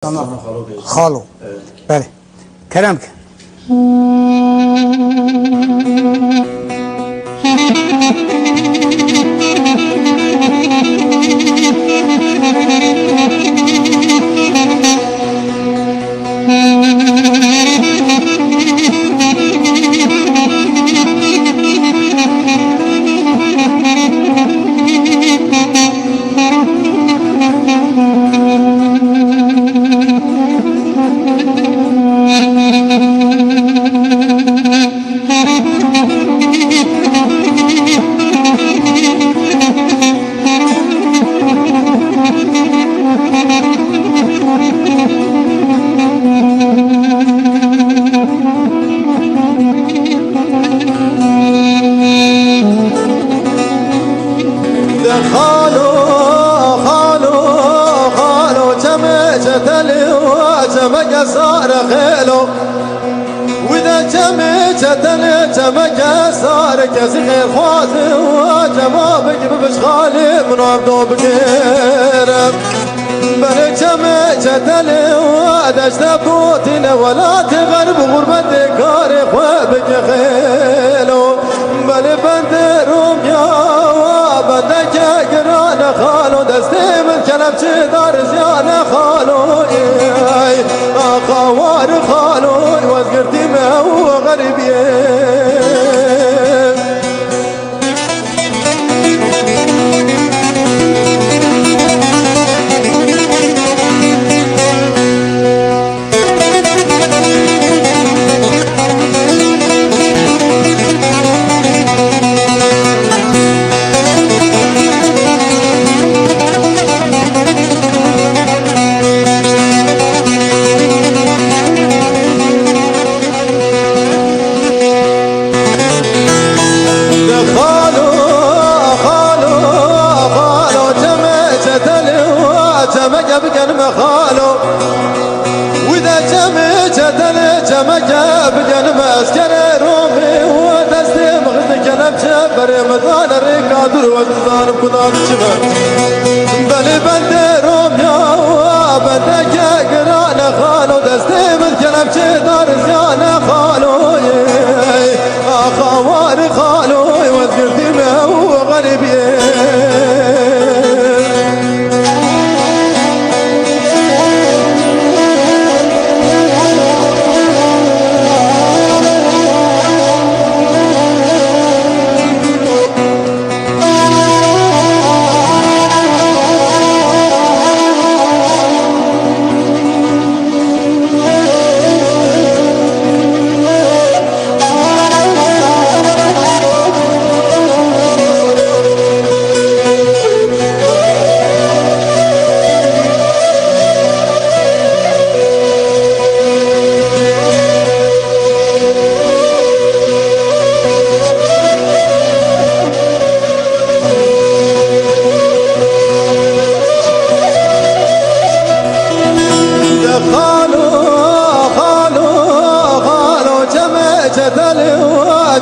Tamam. Xalo. Evet. Bəli. Kərəm ki. صار خيلو وإذا جمك صار كسخير خواتي وجمابك ببشخالي من عبدو بكير بل جمك تلي ودشت بوتين ولا تغرب غربة كاري خوابك خيلو بل بندروم يا بدك قران خالو دستي من كلب دار زيانة خالو خوار خالو وزقرتي ما هو غريبين خالو وإذا جمك بجن مسكن رومي ودستي مغزك أنا بشبر مدان الرقادر وزدان بكدان شبر بلي بند روميا وبدك قران خالو دستي مغزك بشدار زيان خالو خوار خالو وزقرتي ما هو غريبين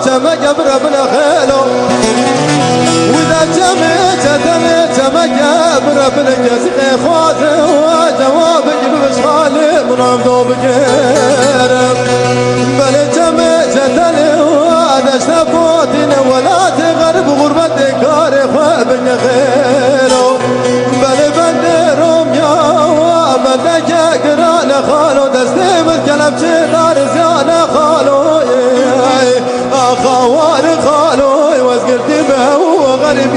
جمك بربنا خيلو وإذا جمك بربنا كسخي خواتي وجوابك بمشخالي من عمدو بكير بل جمك ودشت بوتين ولا تغرب غربة كاري خوابك خيلو بل بندروم يا وبدك قران خالو دستي بالكلب شدار زيانة خالو خوار خالو وزقرتي ما هو غريب